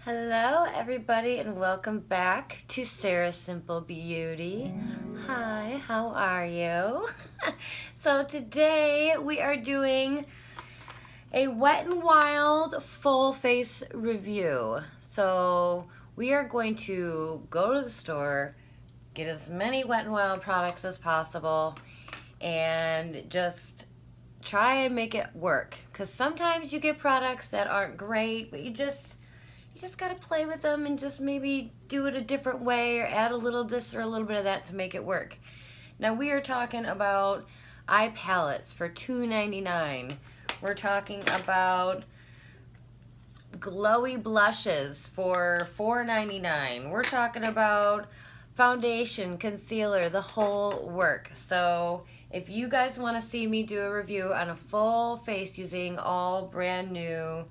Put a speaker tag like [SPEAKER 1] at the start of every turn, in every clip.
[SPEAKER 1] Hello everybody and welcome back to Sarah's Simple Beauty. Hi, how are you? So today we are doing a Wet n Wild full face review. So we are going to go to the store, get as many Wet n Wild products as possible, and just try and make it work. Because sometimes you get products that aren't great, but you just gotta play with them and just maybe do it a different way or add a little this or a little bit of that to make it work. Now we are talking about eye palettes for $2.99. We're talking about glowy blushes for $4.99. We're talking about foundation, concealer, the whole work. So if you guys want to see me do a review on a full face using all brand new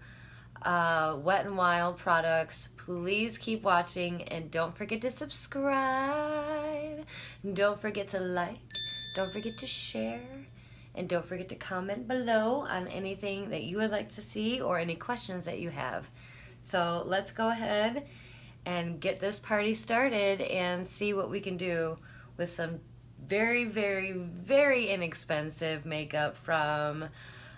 [SPEAKER 1] Wet n Wild products, please keep watching and don't forget to subscribe. Don't forget to like. Don't forget to share. And don't forget to comment below on anything that you would like to see or any questions that you have. So let's go ahead and get this party started and see what we can do with some very, very, very inexpensive makeup from...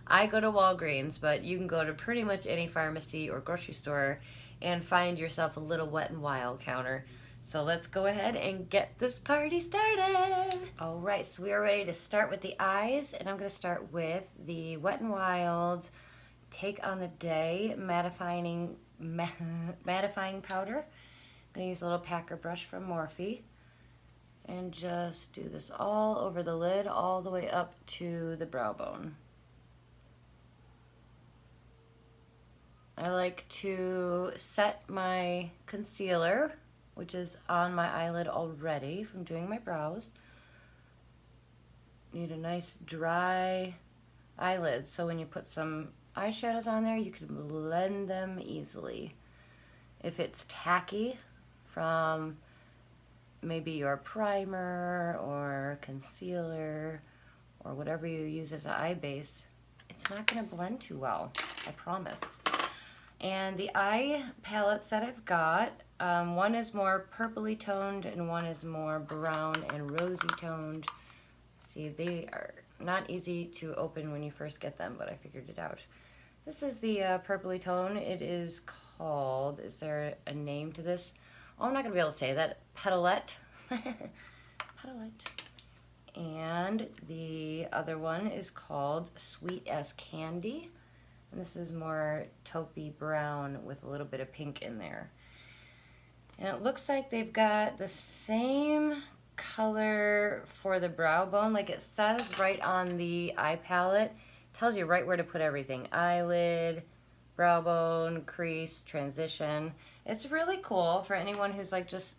[SPEAKER 1] I go to Walgreens, but you can go to pretty much any pharmacy or grocery store and find yourself a little Wet n Wild counter. So let's go ahead and get this party started. All right, so we are ready to start with the eyes, and I'm going to start with the Wet n Wild Take on the Day mattifying powder. I'm going to use a little packer brush from Morphe and just do this all over the lid, all the way up to the brow bone. I like to set my concealer, which is on my eyelid already from doing my brows. Need a nice dry eyelid, so when you put some eyeshadows on there, you can blend them easily. If it's tacky from maybe your primer or concealer or whatever you use as an eye base, it's not going to blend too well, I promise. And the eye palettes that I've got, one is more purpley toned and one is more brown and rosy toned. See, they are not easy to open when you first get them, but I figured it out. This is the purpley tone. It is called, is there a name to this? Oh, I'm not going to be able to say that. Petalette. Petalette. And the other one is called Sweet as Candy. And this is more taupey brown with a little bit of pink in there. And it looks like they've got the same color for the brow bone. Like it says right on the eye palette. Tells you right where to put everything. Eyelid, brow bone, crease, transition. It's really cool for anyone who's like just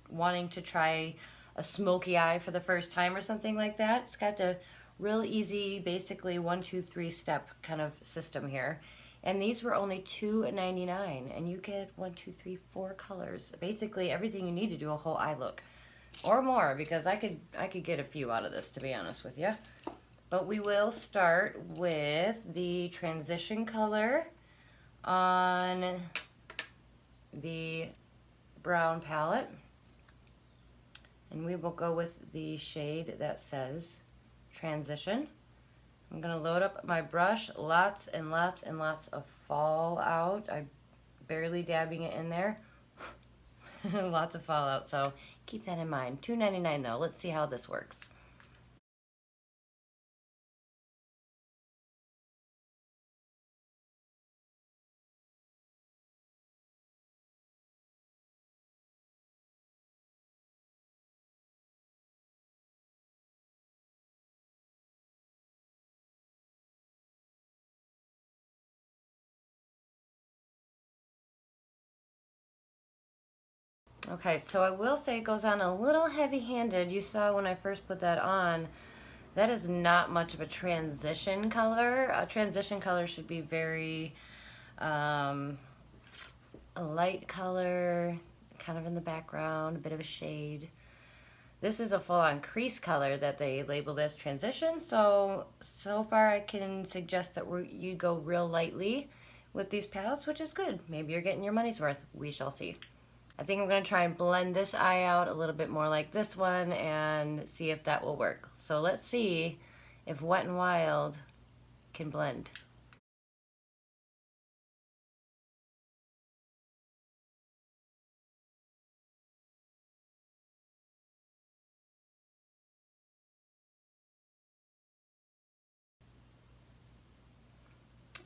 [SPEAKER 1] wanting to try a smoky eye for the first time or something like that. It's got the real easy, basically 1, 2, 3 step kind of system here. And these were only $2.99, and you get 1, 2, 3, 4 colors. Basically everything you need to do a whole eye look. Or more, because I could get a few out of this, to be honest with you. But we will start with the transition color on the brown palette. And we will go with the shade that says Transition. I'm going to load up my brush. Lots and lots and lots of fallout. I'm barely dabbing it in there. Lots of fallout, so keep that in mind. $2.99 though. Let's see how this works. Okay, so I will say it goes on a little heavy-handed. You saw when I first put that on, that is not much of a transition color. A transition color should be very a light color, kind of in the background, a bit of a shade. This is a full-on crease color that they labeled as transition, so far I can suggest that you go real lightly with these palettes, which is good. Maybe you're getting your money's worth. We shall see. I think I'm going to try and blend this eye out a little bit more like this one and see if that will work. So let's see if Wet n Wild can blend.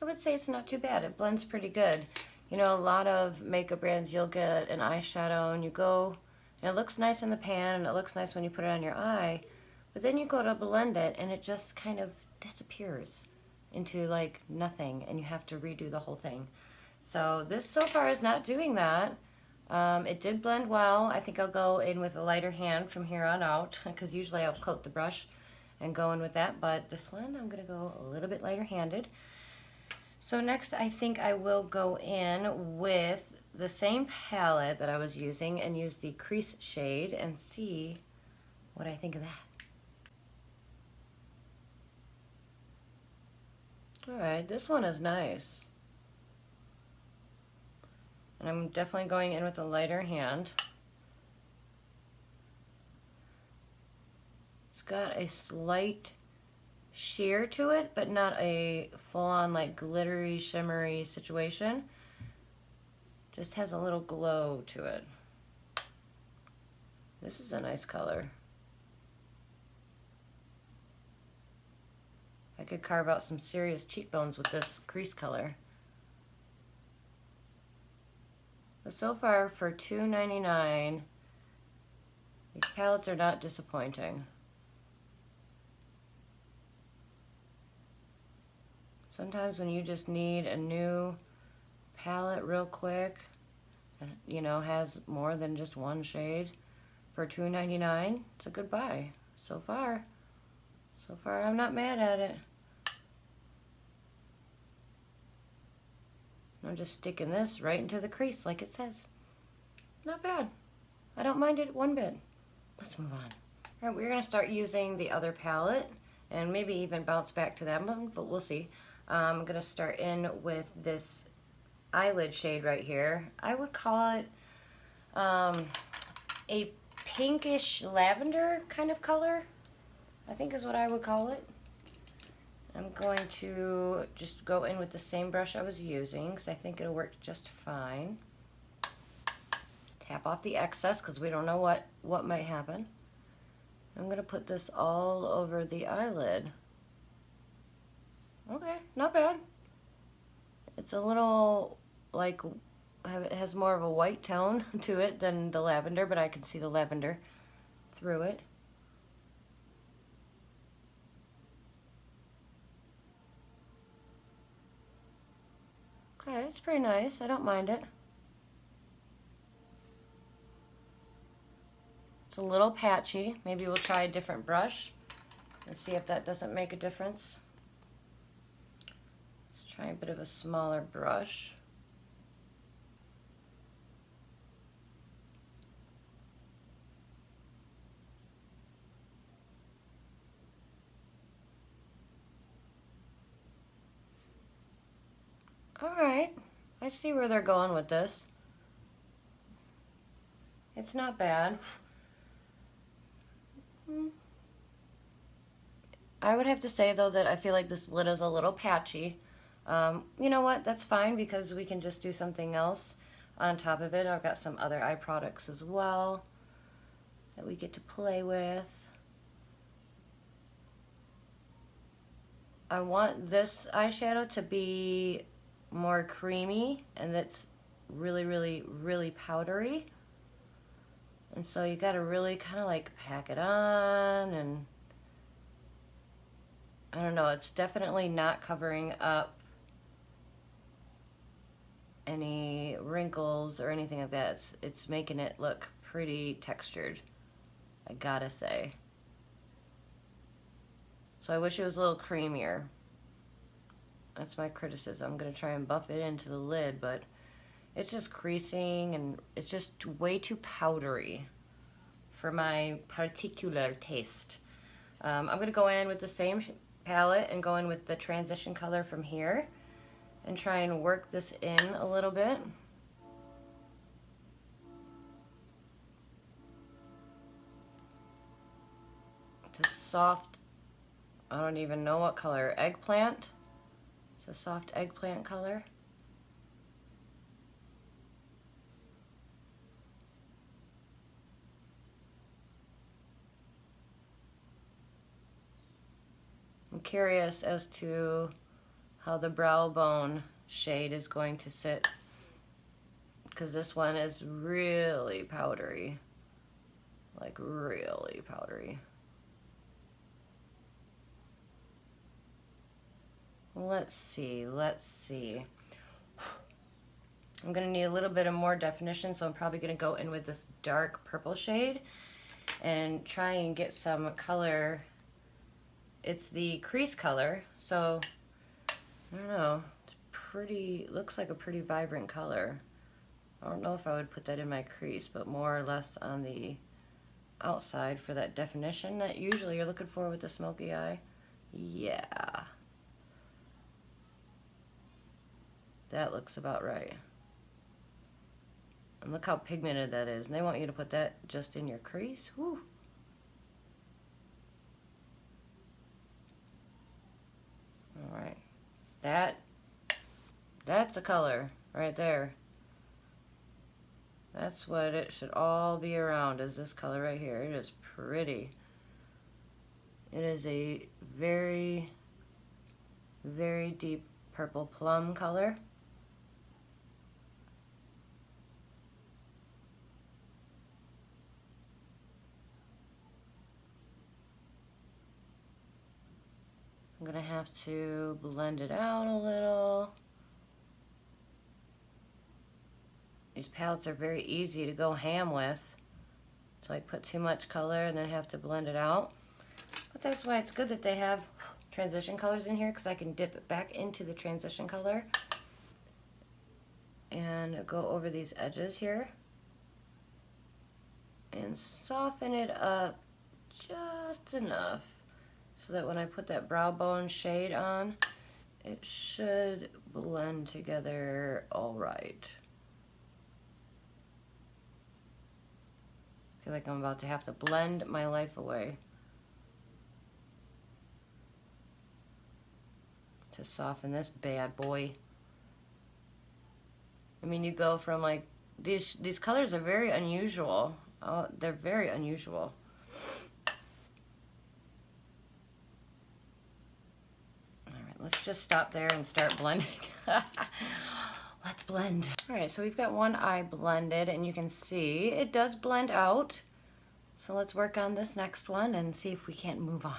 [SPEAKER 1] I would say it's not too bad. It blends pretty good. You know, a lot of makeup brands, you'll get an eyeshadow and you go, and it looks nice in the pan and it looks nice when you put it on your eye, but then you go to blend it and it just kind of disappears into like nothing and you have to redo the whole thing. So this so far is not doing that. It did blend well. I think I'll go in with a lighter hand from here on out because usually I'll coat the brush and go in with that, but this one I'm going to go a little bit lighter handed. So next I think I will go in with the same palette that I was using and use the crease shade and see what I think of that. Alright, this one is nice. And I'm definitely going in with a lighter hand. It's got a slight sheer to it, but not a full-on like glittery, shimmery situation. Just has a little glow to it. This is a nice color. I could carve out some serious cheekbones with this crease color. But so far for $2.99, these palettes are not disappointing. Sometimes when you just need a new palette real quick, and you know, has more than just one shade for $2.99, it's a good buy. So far I'm not mad at it. I'm just sticking this right into the crease like it says. Not bad. I don't mind it one bit. Let's move on. All right, we're gonna start using the other palette and maybe even bounce back to that one, but we'll see. I'm gonna start in with this eyelid shade right here. I would call it a pinkish lavender kind of color, I think is what I would call it. I'm going to just go in with the same brush I was using because I think it'll work just fine. Tap off the excess because we don't know what might happen. I'm going to put this all over the eyelid. Okay, not bad. It's a little like, it has more of a white tone to it than the lavender, but I can see the lavender through it. Okay, it's pretty nice. I don't mind it. It's a little patchy. Maybe we'll try a different brush and see if that doesn't make a difference. Let's try a bit of a smaller brush. Alright, I see where they're going with this. It's not bad. I would have to say though that I feel like this lid is a little patchy. You know what, that's fine because we can just do something else on top of it. I've got some other eye products as well that we get to play with. I want this eyeshadow to be more creamy and that's really powdery. And so you gotta really kind of like pack it on, and I don't know, it's definitely not covering up any wrinkles or anything like that. It's making it look pretty textured, I gotta say. So I wish it was a little creamier. That's my criticism. I'm gonna try and buff it into the lid, but it's just creasing and it's just way too powdery for my particular taste. I'm gonna go in with the same palette and go in with the transition color from here and try and work this in a little bit. It's a soft, I don't even know what color, eggplant. It's a soft eggplant color. I'm curious as to how the brow bone shade is going to sit, because this one is really powdery, like really powdery. Let's see, let's see. I'm gonna need a little bit of more definition, so I'm probably gonna go in with this dark purple shade and try and get some color. It's the crease color, so I don't know, it's pretty, looks like a pretty vibrant color. I don't know if I would put that in my crease, but more or less on the outside for that definition that usually you're looking for with the smoky eye. Yeah. That looks about right. And look how pigmented that is. And they want you to put that just in your crease. Whew. All right. That's a color right there. That's what it should all be around, is this color right here. It is pretty. It is a very, very deep purple plum color. I'm gonna have to blend it out a little. These palettes are very easy to go ham with. To like put too much color and then have to blend it out. But that's why it's good that they have transition colors in here, because I can dip it back into the transition color and go over these edges here and soften it up just enough so that when I put that brow bone shade on, it should blend together all right. I feel like I'm about to have to blend my life away to soften this bad boy. I mean, you go from like, these colors are very unusual. Oh, they're very unusual. Alright, let's just stop there and start blending. Let's blend. Alright, so we've got one eye blended, and you can see it does blend out. So let's work on this next one and see if we can't move on.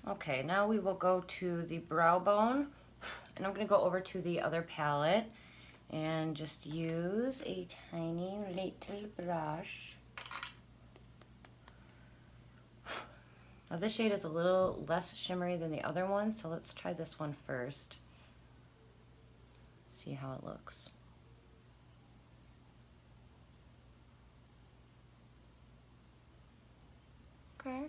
[SPEAKER 1] Okay, now we will go to the brow bone, and I'm going to go over to the other palette and just use a tiny little brush. Now this shade is a little less shimmery than the other one, so let's try this one first. See how it looks. Okay.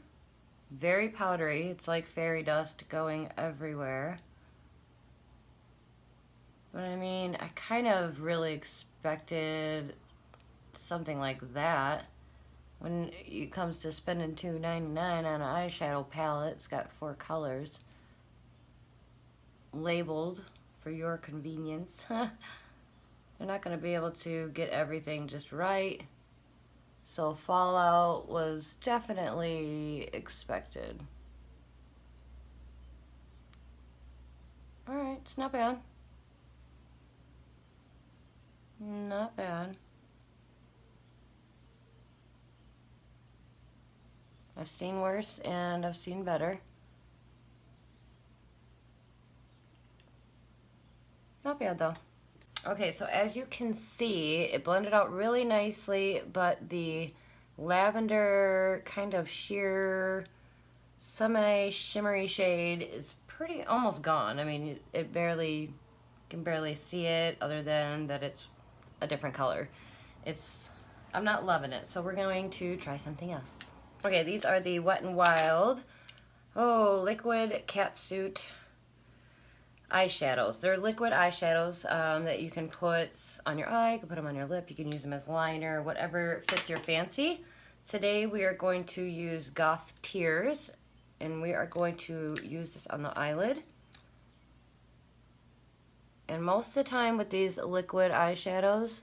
[SPEAKER 1] Very powdery. It's like fairy dust going everywhere. But I mean, I kind of really expected something like that. When it comes to spending $2.99 on an eyeshadow palette, it's got 4 colors labeled for your convenience. They're not going to be able to get everything just right. So fallout was definitely expected. Alright, it's not bad. Not bad. I've seen worse and I've seen better. Not bad though. Okay, so as you can see, it blended out really nicely, but the lavender kind of sheer semi-shimmery shade is pretty almost gone. I mean, it barely can barely see it other than that it's a different color. I'm not loving it, so we're going to try something else. Okay, these are the Wet n Wild liquid catsuit eyeshadows. They're liquid eyeshadows that you can put on your eye, you can put them on your lip, you can use them as liner, whatever fits your fancy. Today we are going to use Goth Tears, and we are going to use this on the eyelid. And most of the time with these liquid eyeshadows,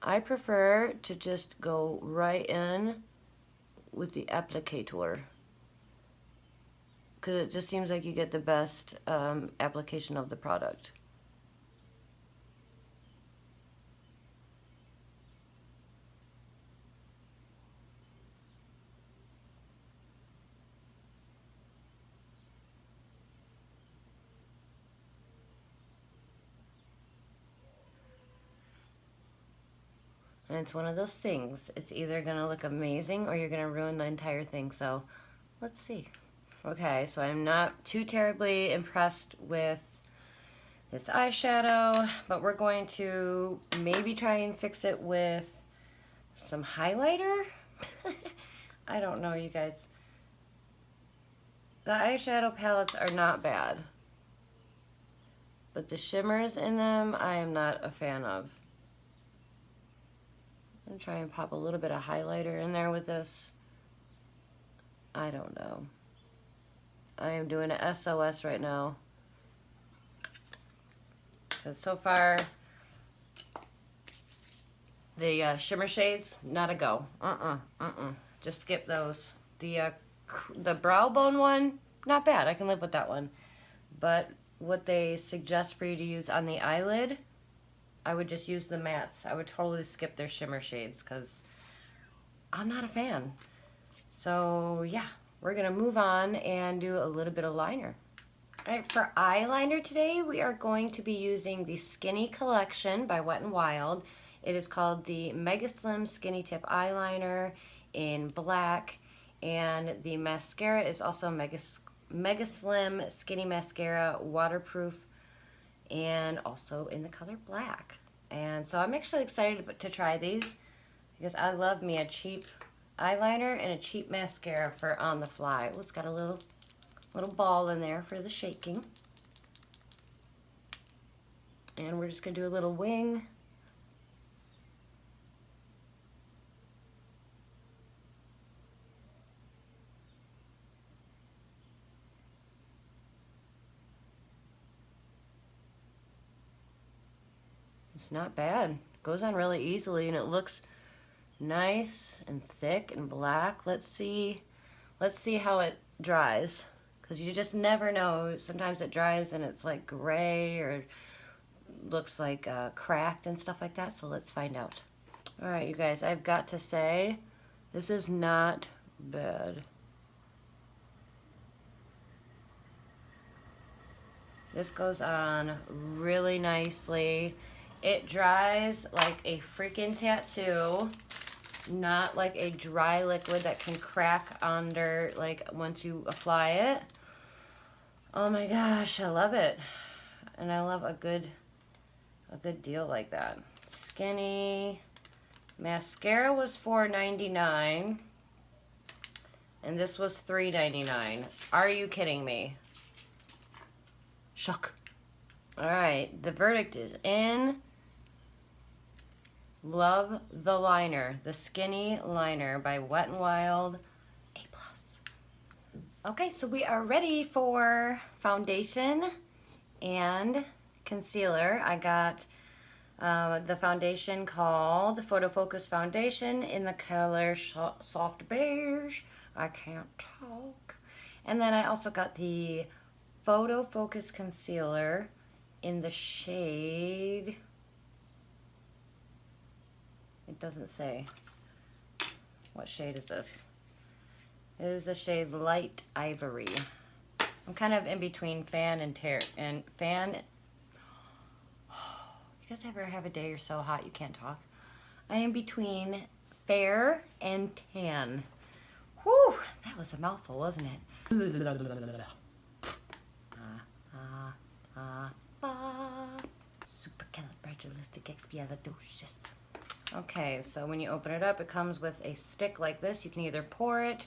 [SPEAKER 1] I prefer to just go right in with the applicator, because it just seems like you get the best application of the product. And it's one of those things. It's either going to look amazing or you're going to ruin the entire thing. So let's see. Okay, so I'm not too terribly impressed with this eyeshadow, but we're going to maybe try and fix it with some highlighter. I don't know, you guys. The eyeshadow palettes are not bad, but the shimmers in them I am not a fan of. I'm gonna try and pop a little bit of highlighter in there with this. I don't know. I am doing an SOS right now, because so far the shimmer shades, not a go. Just skip those. The brow bone one, not bad. I can live with that one. But what they suggest for you to use on the eyelid, I would just use the mattes. I would totally skip their shimmer shades because I'm not a fan. So yeah, we're gonna move on and do a little bit of liner. All right, for eyeliner today, we are going to be using the Skinny Collection by Wet n Wild. It is called the Mega Slim Skinny Tip Eyeliner in black, and the mascara is also Mega Slim Skinny Mascara, waterproof, and also in the color black. And so I'm actually excited to try these because I love me a cheap eyeliner and a cheap mascara for on the fly. Oh, it's got a little ball in there for the shaking. And we're just gonna do a little wing. It's not bad. Goes on really easily, and it looks nice and thick and black. Let's see how it dries, because you just never know. Sometimes it dries and it's like gray or looks like cracked and stuff like that. So let's find out. All right, you guys, I've got to say, this is not bad. This goes on really nicely. It dries like a freaking tattoo, not like a dry liquid that can crack under like once you apply it. Oh my gosh, I love it. And I love a good deal like that. Skinny mascara was $4.99 and this was $3.99. Are you kidding me? Shook. All right, the verdict is in. Love the liner, the Skinny Liner by Wet n Wild, A+. Okay, so we are ready for foundation and concealer. I got the foundation called Photo Focus Foundation in the color Soft Beige. I can't talk. And then I also got the Photo Focus Concealer in the shade, it doesn't say. What shade is this? It is the shade Light Ivory. I'm kind of in between fan and tear and fan. You You guys ever have a day you're so hot you can't talk? I am between fair and tan. Whew, that was a mouthful, wasn't it? Supercalifragilisticexpialidocious. Okay, so when you open it up, it comes with a stick like this. You can either pour it,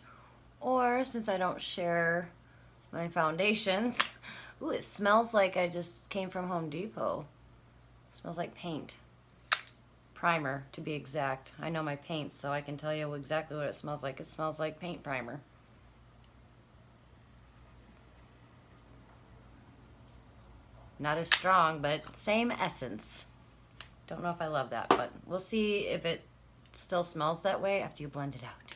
[SPEAKER 1] or since I don't share my foundations, ooh, it smells like I just came from Home Depot. It smells like paint. Primer, to be exact. I know my paints, so I can tell you exactly what it smells like. It smells like paint primer. Not as strong, but same essence. Don't know if I love that, but we'll see if it still smells that way after you blend it out.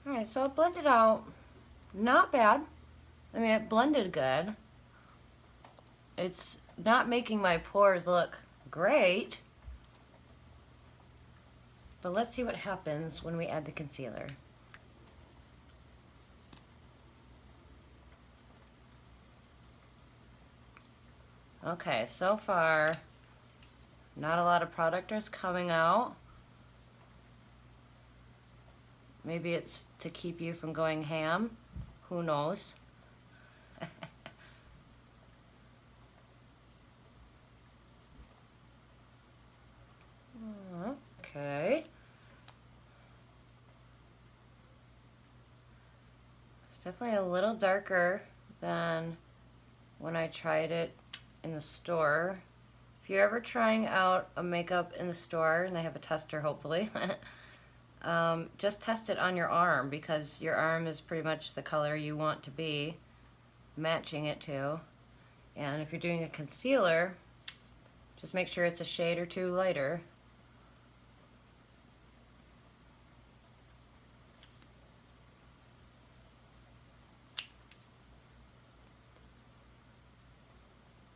[SPEAKER 1] Alright, so it blended out not bad. I mean, it blended good. It's not making my pores look great. But let's see what happens when we add the concealer. Okay, so far, not a lot of product is coming out. Maybe it's to keep you from going ham. Who knows? Okay. It's definitely a little darker than when I tried it in the store. If you're ever trying out a makeup in the store, and they have a tester hopefully, just test it on your arm, because your arm is pretty much the color you want to be, matching it to. And if you're doing a concealer, just make sure it's a shade or two lighter.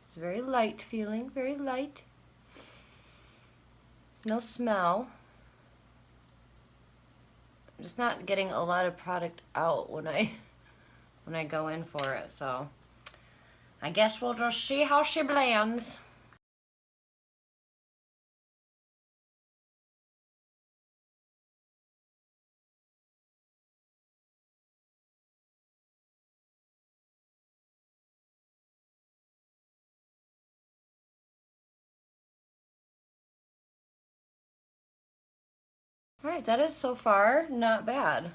[SPEAKER 1] It's very light feeling, very light. No smell. I'm just not getting a lot of product out when I go in for it, so I guess we'll just see how she blends. Alright, that is so far not bad.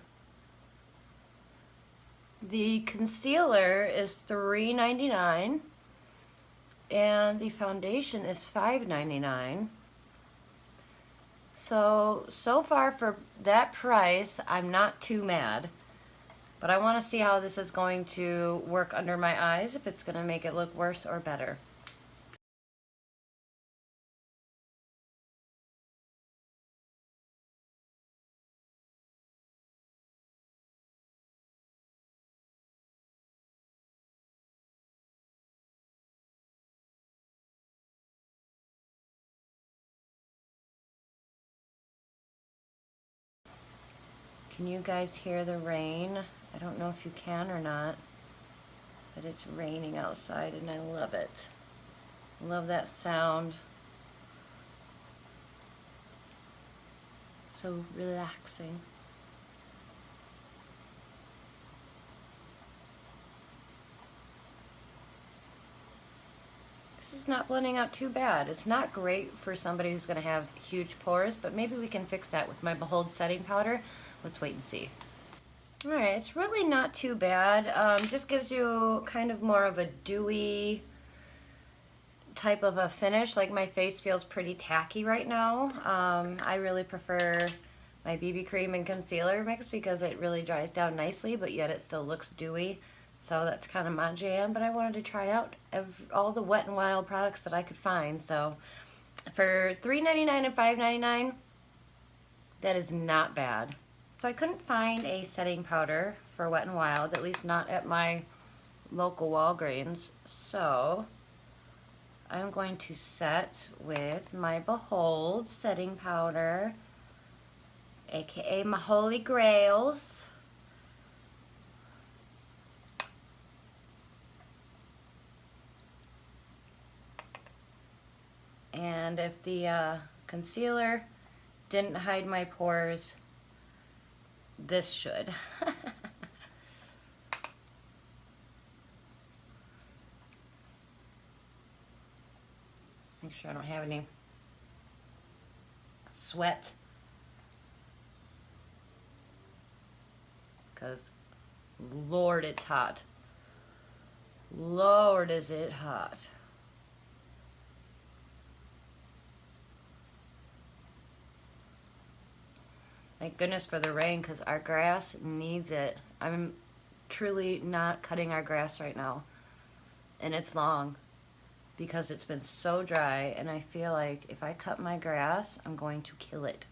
[SPEAKER 1] The concealer is $3.99 and the foundation is $5.99. So far for that price, I'm not too mad. But I want to see how this is going to work under my eyes, if it's going to make it look worse or better. Can you guys hear the rain? I don't know if you can or not, but it's raining outside and I love it. I love that sound. So relaxing. This is not blending out too bad. It's not great for somebody who's going to have huge pores, but maybe we can fix that with my Behold setting powder. Let's wait and see. Alright, it's really not too bad. Just gives you kind of more of a dewy type of a finish. Like, my face feels pretty tacky right now. I really prefer my BB cream and concealer mix because it really dries down nicely, but yet it still looks dewy. So that's kind of my jam, but I wanted to try out all the Wet n Wild products that I could find. So for $3.99 and $5.99, that is not bad. So I couldn't find a setting powder for Wet n Wild, at least not at my local Walgreens. So I'm going to set with my Behold setting powder, aka my holy grails. And if the concealer didn't hide my pores, this should. Make sure I don't have any sweat, because Lord, it's hot. Lord, is it hot. Thank goodness for the rain, because our grass needs it. I'm truly not cutting our grass right now, and it's long because it's been so dry, and I feel like if I cut my grass, I'm going to kill it.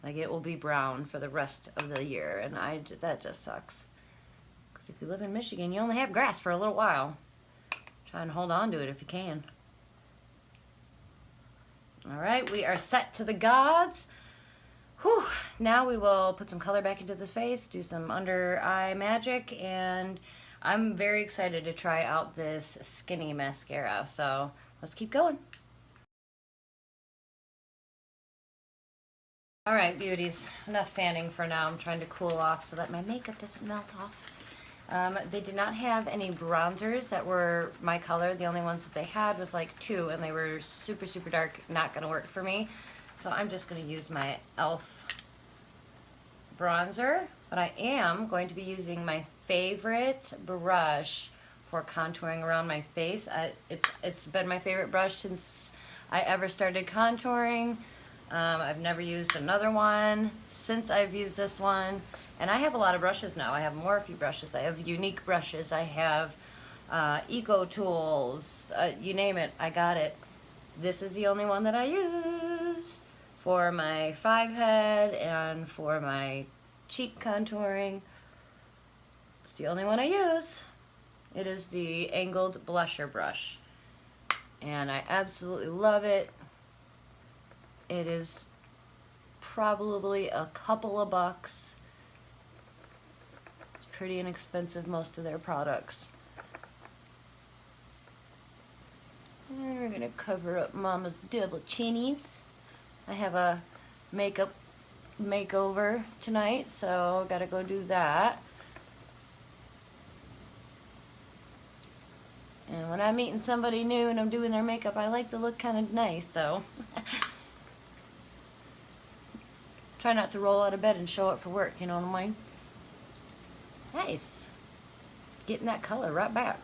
[SPEAKER 1] Like, it will be brown for the rest of the year, and that just sucks. Because if you live in Michigan, you only have grass for a little while. Try and hold on to it if you can. All right, we are set to the gods. Whew. Now we will put some color back into the face, do some under eye magic, and I'm very excited to try out this skinny mascara. So let's keep going. All right, beauties, enough fanning for now. I'm trying to cool off so that my makeup doesn't melt off. They did not have any bronzers that were my color. The only ones that they had was like 2, and they were super, super dark, not gonna work for me. So I'm just gonna use my e.l.f. bronzer, but I am going to be using my favorite brush for contouring around my face. It's been my favorite brush since I ever started contouring. I've never used another one since I've used this one, and I have a lot of brushes now. I have Morphe brushes, I have Younique brushes, I have Eco Tools, you name it, I got it. This is the only one that I use for my 5 head and for my cheek contouring. It's the only one I use. It is the angled blusher brush, and I absolutely love it. It is probably a couple of bucks. It's pretty inexpensive, most of their products. And we're gonna cover up Mama's double chinnies. I have a makeup makeover tonight, so gotta go do that. And when I'm meeting somebody new and I'm doing their makeup, I like to look kind of nice, so try not to roll out of bed and show up for work, you know what I mean? Nice. Getting that color right back.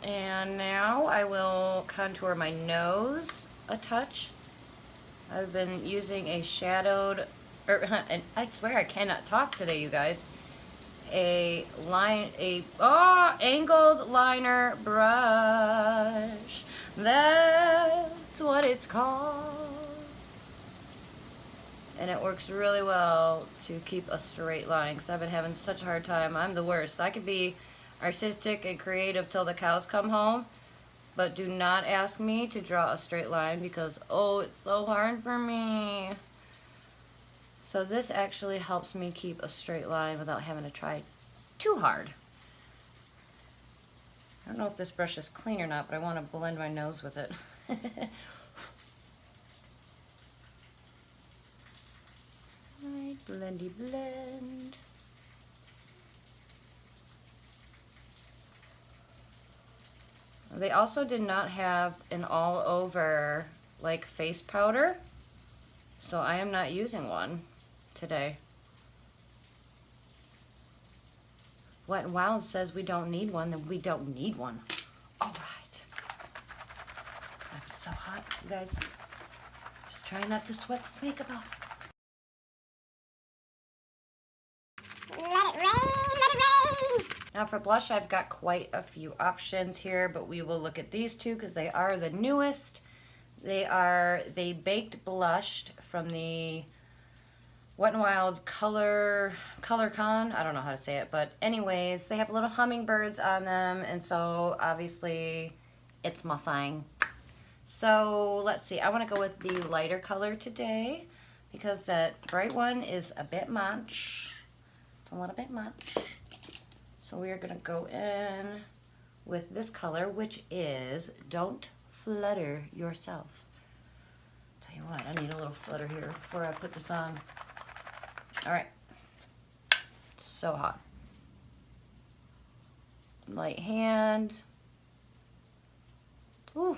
[SPEAKER 1] And now I will contour my nose a touch. I've been using a shadowed, and I swear I cannot talk today, you guys. Angled liner brush. That's what it's called. And it works really well to keep a straight line, because I've been having such a hard time. I'm the worst. I could be artistic and creative till the cows come home, but do not ask me to draw a straight line, because oh, it's so hard for me. So this actually helps me keep a straight line without having to try too hard. I don't know if this brush is clean or not, but I want to blend my nose with it. Right, blendy blend. They also did not have an all over like face powder, so I am not using one today. Wet n Wild says we don't need one, then we don't need one. All right. I'm so hot, you guys. Just trying not to sweat this makeup off. Let it rain, let it rain. Now for blush, I've got quite a few options here, but we will look at these two because they are the newest. They baked blushed from the Wet n Wild Color Con. I don't know how to say it, but anyways, they have little hummingbirds on them, and so obviously it's my thing. So let's see, I want to go with the lighter color today because that bright one is a bit much. It's a little bit much. So we are going to go in with this color, which is Don't Flutter Yourself. Tell you what, I need a little flutter here before I put this on. All right. It's so hot. Light hand. Ooh.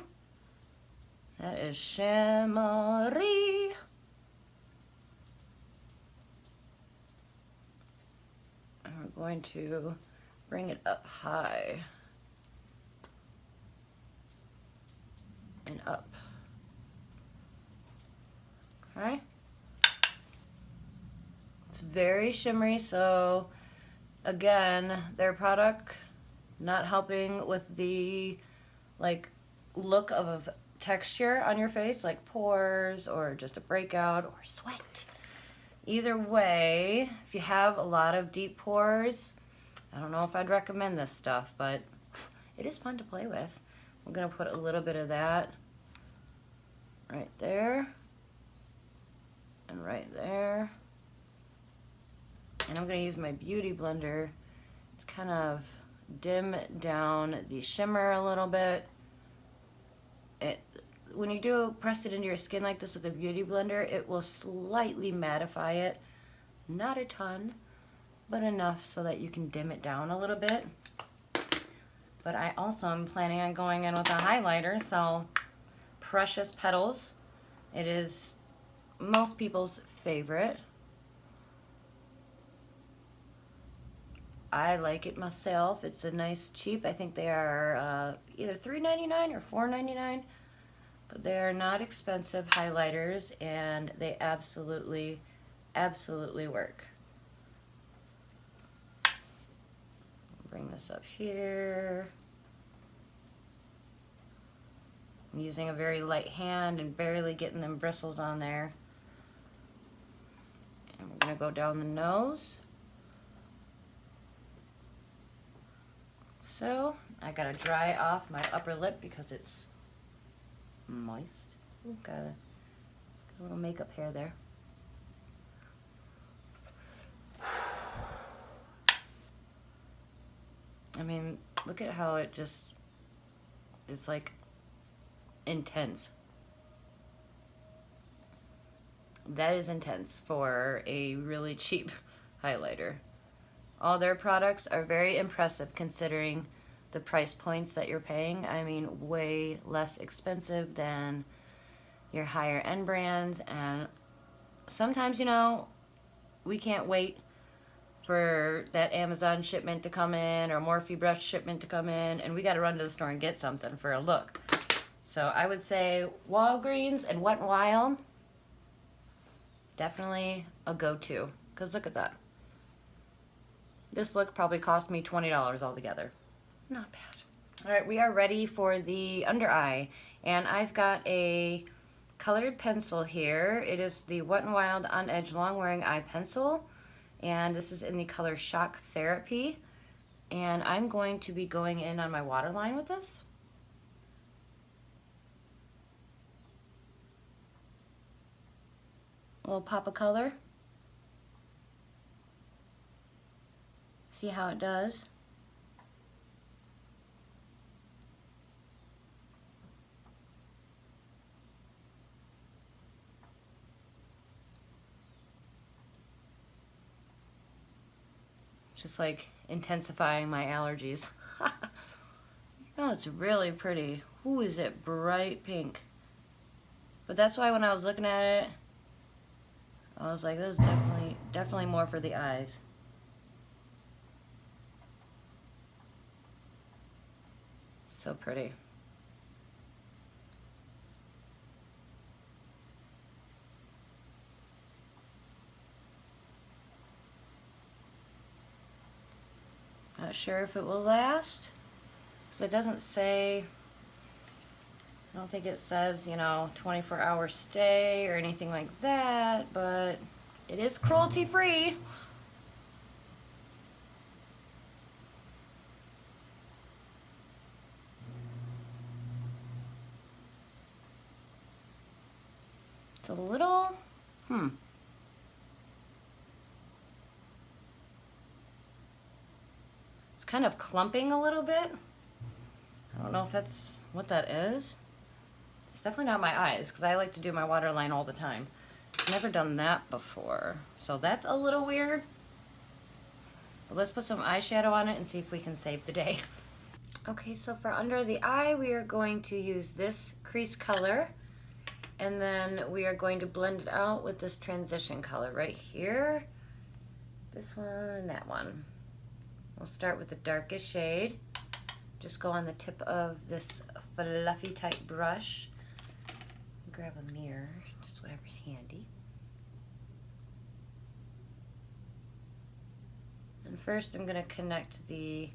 [SPEAKER 1] That is shimmery. And we're going to bring it up high. And up. Okay. It's very shimmery, so again, their product not helping with the like look of texture on your face, like pores or just a breakout or sweat. Either way, if you have a lot of deep pores, I don't know if I'd recommend this stuff, but it is fun to play with. I'm gonna put a little bit of that right there and right there. And I'm going to use my Beauty Blender to kind of dim down the shimmer a little bit. When you do press it into your skin like this with a Beauty Blender, it will slightly mattify it. Not a ton, but enough so that you can dim it down a little bit. But I also am planning on going in with a highlighter, so Precious Petals. It is most people's favorite. I like it myself. It's a nice cheap. I think they are either $3.99 or $4.99, but they are not expensive highlighters, and they absolutely work. Bring this up here. I'm using a very light hand and barely getting them bristles on there. And we're going to go down the nose. So I gotta dry off my upper lip because it's moist. Ooh, got a little makeup hair there. I mean, look at how it just, it's like intense. That is intense for a really cheap highlighter. All their products are very impressive considering the price points that you're paying. I mean, way less expensive than your higher end brands. And sometimes, you know, we can't wait for that Amazon shipment to come in or Morphe brush shipment to come in, and we got to run to the store and get something for a look. So I would say Walgreens and Wet n Wild, definitely a go-to, because look at that. This look probably cost me $20 altogether. Not bad. All right, we are ready for the under eye, and I've got a colored pencil here. It is the Wet n Wild On Edge Long Wearing Eye Pencil, and this is in the color Shock Therapy, and I'm going to be going in on my waterline with this. A little pop of color. See how it does? Just like intensifying my allergies. No, it's really pretty. Ooh, is it bright pink? But that's why when I was looking at it, I was like, this is definitely more for the eyes. So pretty. Not sure if it will last, because it doesn't say, I don't think it says, you know, 24-hour stay or anything like that, but it is cruelty free. It's a little, It's kind of clumping a little bit. I don't know if that's what that is. It's definitely not my eyes, because I like to do my waterline all the time. I've never done that before. So that's a little weird. But let's put some eyeshadow on it and see if we can save the day. Okay, so for under the eye, we are going to use this crease color. And then we are going to blend it out with this transition color right here. This one and that one. We'll start with the darkest shade. Just go on the tip of this fluffy type brush. Grab a mirror, just whatever's handy. And first I'm going to connect the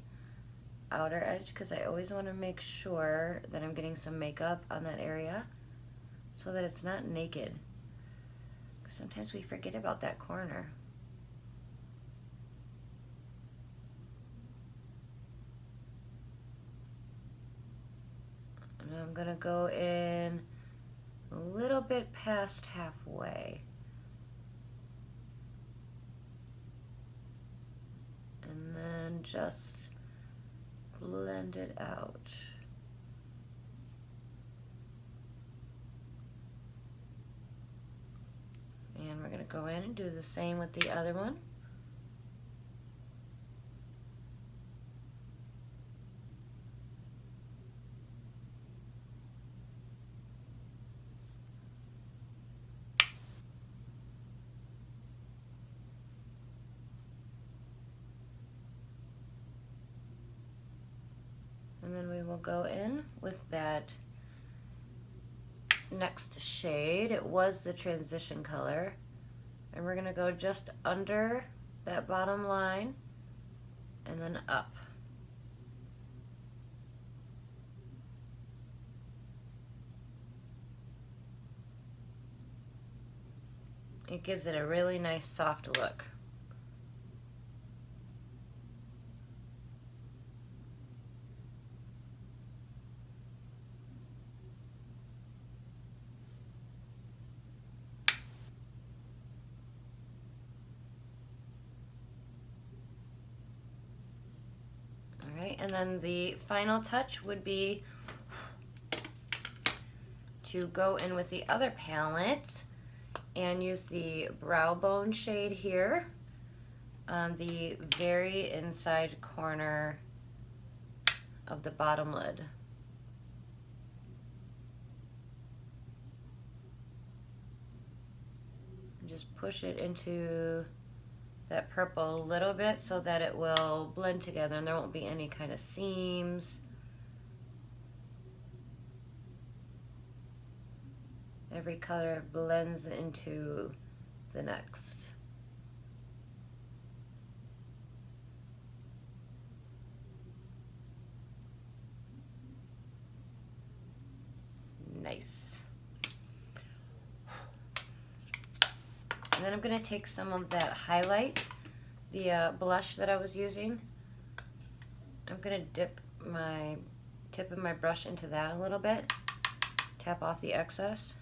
[SPEAKER 1] outer edge because I always want to make sure that I'm getting some makeup on that area so that it's not naked. Because sometimes we forget about that corner. And I'm going to go in a little bit past halfway. And then just blend it out. And we're going to go in and do the same with the other one. And then we will go in with that next shade. It was the transition color. And we're going to go just under that bottom line and then up. It gives it a really nice soft look. And then the final touch would be to go in with the other palette and use the brow bone shade here on the very inside corner of the bottom lid. And just push it into that purple a little bit so that it will blend together and there won't be any kind of seams. Every color blends into the next. Nice. And then I'm going to take some of that highlight, the blush that I was using. I'm going to dip my tip of my brush into that a little bit, tap off the excess.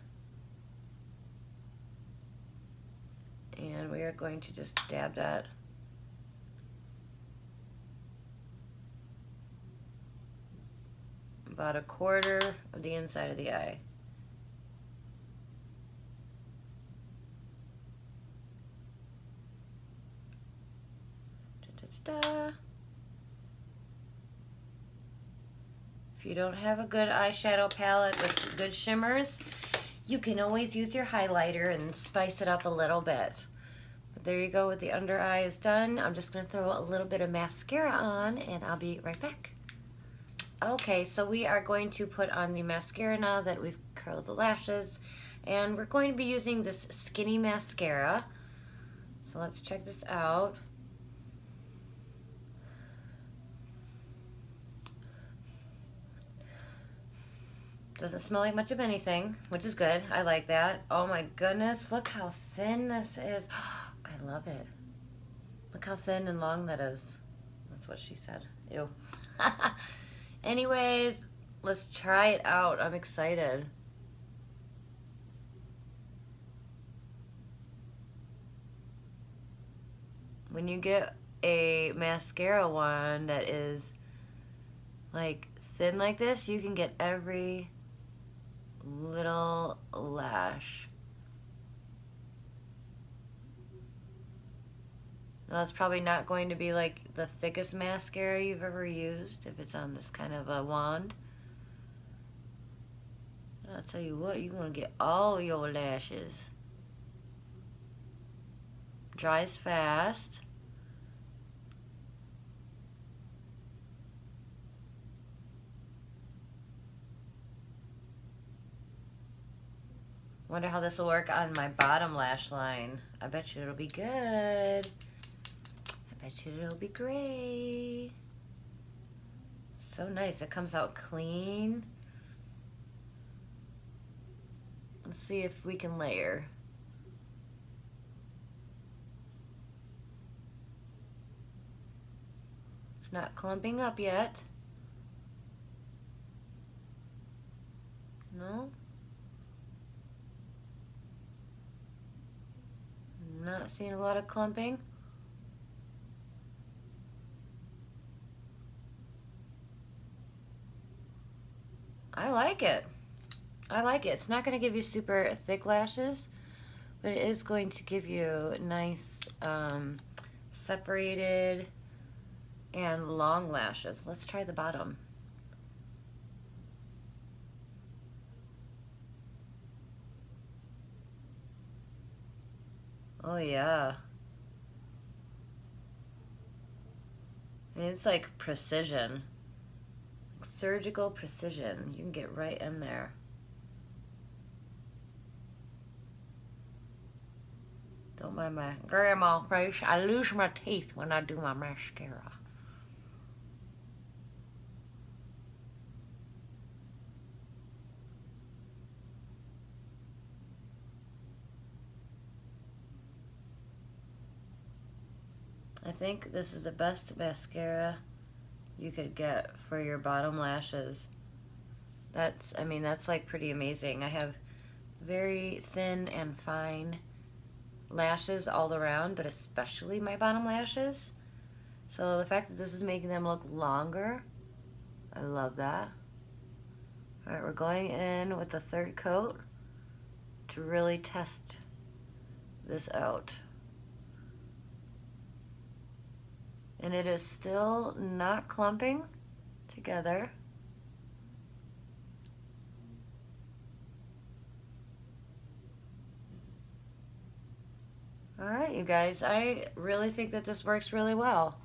[SPEAKER 1] And we are going to just dab that about a quarter of the inside of the eye. Da-da-da-da. If you don't have a good eyeshadow palette with good shimmers, you can always use your highlighter and spice it up a little bit. But there you go, with the under eye is done. I'm just going to throw a little bit of mascara on and I'll be right back. Okay, so we are going to put on the mascara now that we've curled the lashes. And we're going to be using this skinny mascara. So let's check this out. Doesn't smell like much of anything, which is good. I like that. Oh my goodness, look how thin this is. I love it. Look how thin and long that is. That's what she said. Ew. Anyways, let's try it out. I'm excited. when you get a mascara wand that is like thin like this, you can get every little lash. Now, it's probably not going to be like the thickest mascara you've ever used if it's on this kind of a wand. I'll tell you what, you're going to get all your lashes. Dries fast. Wonder how this will work on my bottom lash line. I bet you it'll be good. I bet you it'll be great. So nice. It comes out clean. Let's see if we can layer. It's not clumping up yet. No? Not seeing a lot of clumping. I like it. I like it. It's not going to give you super thick lashes, but it is going to give you nice separated and long lashes. Let's try the bottom. Oh yeah. And it's like precision. Surgical precision. You can get right in there. Don't mind my grandma face. I lose my teeth when I do my mascara. I think this is the best mascara you could get for your bottom lashes. That's like pretty amazing. I have very thin and fine lashes all around, but especially my bottom lashes. So the fact that this is making them look longer, I love that. All right, we're going in with the third coat to really test this out. And it is still not clumping together. All right, you guys, I really think that this works really well.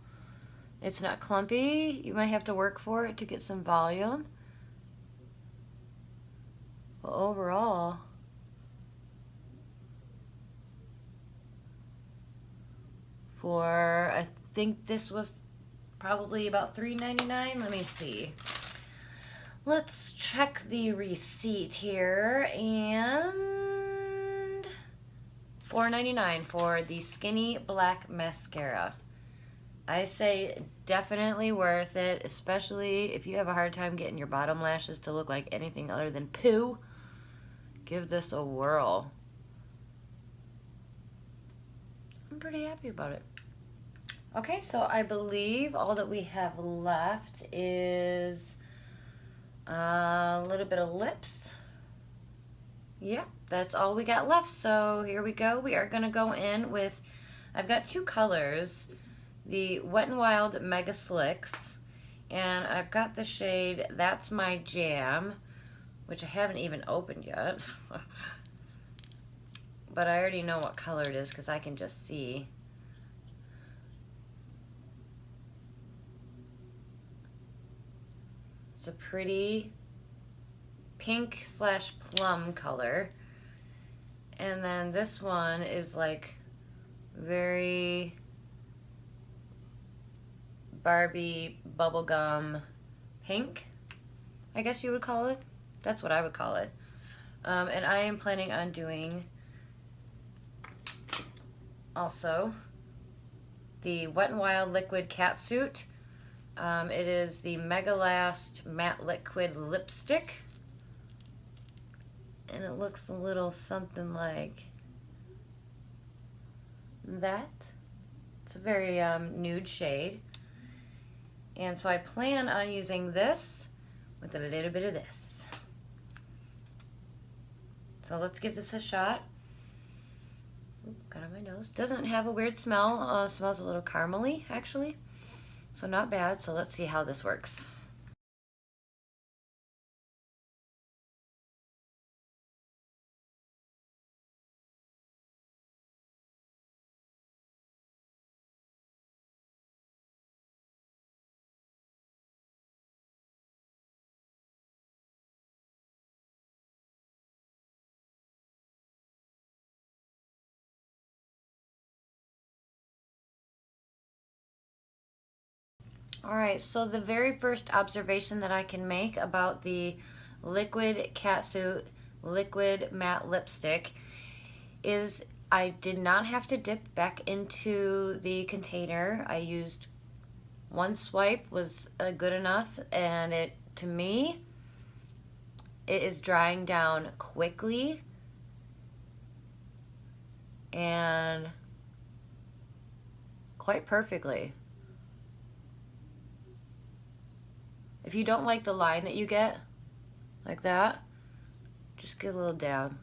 [SPEAKER 1] It's not clumpy. You might have to work for it to get some volume. But overall, I think this was probably about $3.99. Let me see. Let's check the receipt here, and $4.99 for the Skinny Black Mascara. I say definitely worth it, especially if you have a hard time getting your bottom lashes to look like anything other than poo. Give this a whirl. I'm pretty happy about it. Okay, so I believe all that we have left is a little bit of lips. Yeah, that's all we got left. So here we go. We are going to go in with, I've got two colors, the Wet n Wild Mega Slicks, and I've got the shade That's My Jam, which I haven't even opened yet. But I already know what color it is because I can just see. It's a pretty pink/plum color. And then this one is like very Barbie bubblegum pink, I guess you would call it. That's what I would call it. And I am planning on doing also the Wet n Wild Liquid Catsuit. It is the Mega Last Matte Liquid Lipstick. And it looks a little something like that. It's It's a very nude shade. And so I plan on using this with a little bit of this. So let's give this a shot. Ooh, got on my nose. Doesn't have a weird smell. Smells a little caramely, actually. So not bad. So let's see how this works. All right, so the very first observation that I can make about the Liquid Catsuit Liquid Matte Lipstick is I did not have to dip back into the container. I used one swipe was good enough, and it, to me, it is drying down quickly and quite perfectly. If you don't like the line that you get, like that, just give a little dab.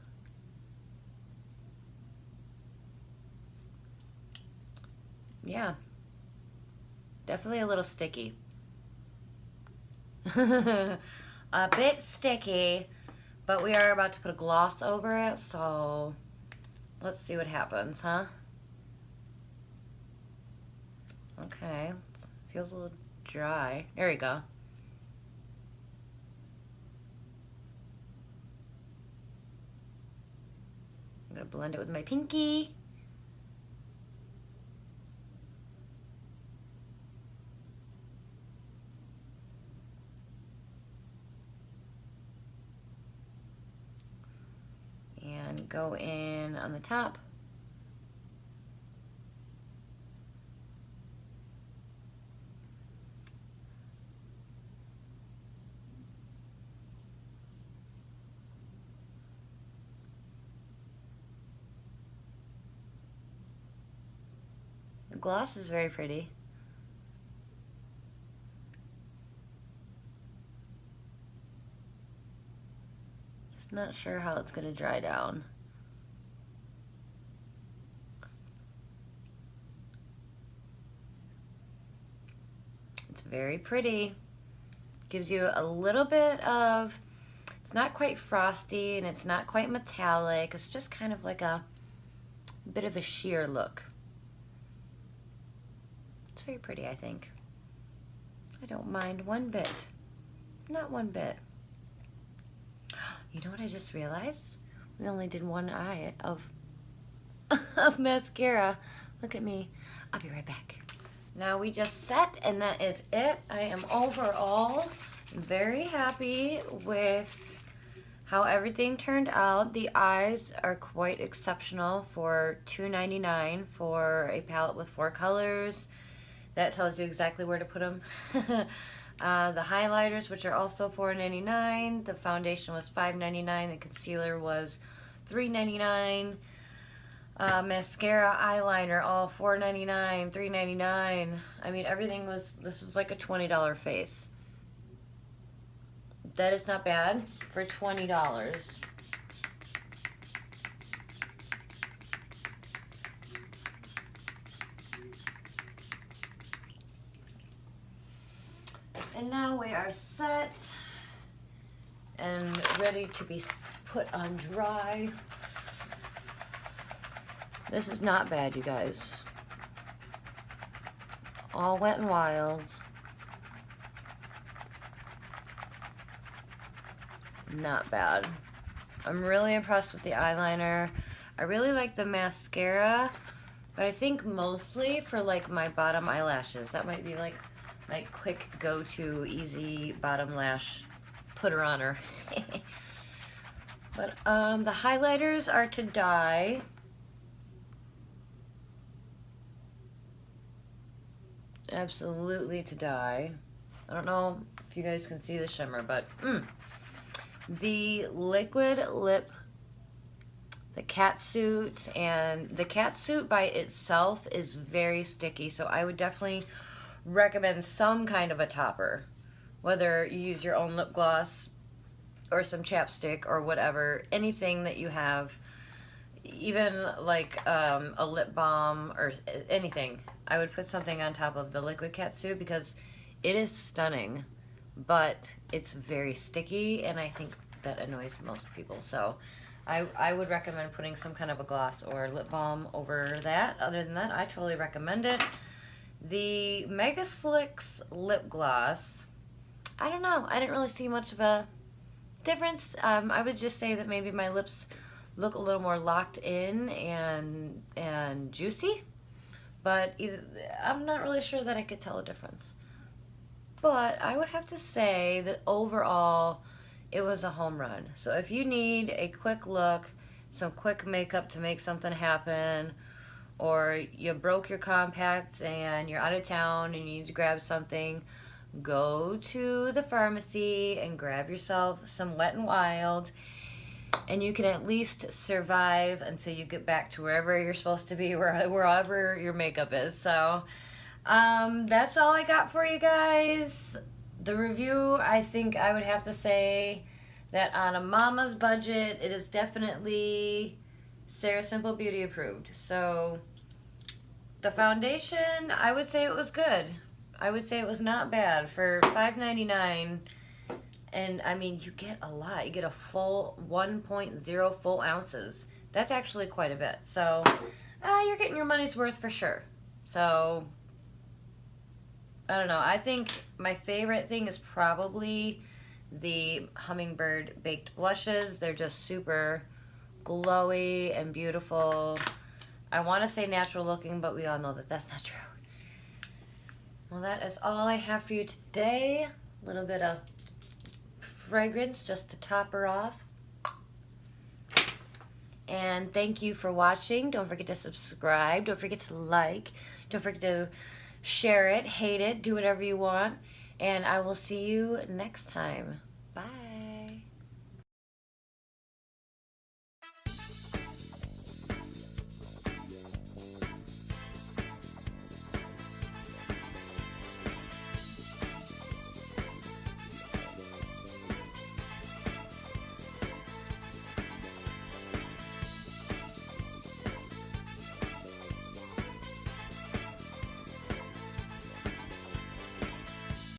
[SPEAKER 1] Yeah, definitely a little sticky. A bit sticky, but we are about to put a gloss over it, so let's see what happens, huh? Okay, feels a little dry. There we go. I'm gonna blend it with my pinky. And go in on the top. The gloss is very pretty. Just not sure how it's gonna dry down. It's very pretty. Gives you a little bit of, it's not quite frosty and it's not quite metallic. It's just kind of like a bit of a sheer look. It's very pretty, I think. I don't mind one bit. Not one bit. You know what I just realized? We only did one eye of mascara. Look at me. I'll be right back. Now we just set, and that is it. I am overall very happy with how everything turned out. The eyes are quite exceptional for $2.99 for a palette with 4 colors. That tells you exactly where to put them. The highlighters, which are also $4.99. The foundation was $5.99. The concealer was $3.99. Mascara, eyeliner, all $4.99, $3.99. I mean, everything was, this was like a $20 face. That is not bad for $20. And now we are set and ready to be put on dry. This is not bad, you guys. All Wet and Wild. Not bad. I'm really impressed with the eyeliner. I really like the mascara, but I think mostly for like my bottom eyelashes. That might be like my quick go-to easy bottom lash putter oner. But the highlighters are to die. Absolutely to die. I don't know if you guys can see the shimmer, but the liquid lip the cat suit, and the cat suit by itself is very sticky, so I would definitely recommend some kind of a topper, whether you use your own lip gloss or some chapstick or whatever, anything that you have, even like a lip balm or anything. I would put something on top of the liquid cat suit because it is stunning, but it's very sticky, and I think that annoys most people. So I would recommend putting some kind of a gloss or lip balm over that. Other than that, I totally recommend it. The Mega Slicks lip gloss, I don't know. I didn't really see much of a difference. I would just say that maybe my lips look a little more locked in and juicy, but I'm not really sure that I could tell a difference. But I would have to say that overall, it was a home run. So if you need a quick look, some quick makeup to make something happen, or you broke your contacts and you're out of town and you need to grab something, go to the pharmacy and grab yourself some Wet n Wild, and you can at least survive until you get back to wherever you're supposed to be, wherever your makeup is. So that's all I got for you guys. The review, I think I would have to say that on a mama's budget, it is definitely Sarah Simple Beauty approved. So the foundation, I would say it was good. I would say it was not bad for $5.99. And I mean, you get a lot. You get a full 1.0 full ounces. That's actually quite a bit. So you're getting your money's worth for sure. So I don't know. I think my favorite thing is probably the Hummingbird Baked Blushes. They're just super glowy and beautiful. I want to say natural looking, but we all know that that's not true. Well, that is all I have for you today. A little bit of fragrance just to top her off. And thank you for watching. Don't forget to subscribe. Don't forget to like. Don't forget to share it, hate it, do whatever you want. And I will see you next time. Bye.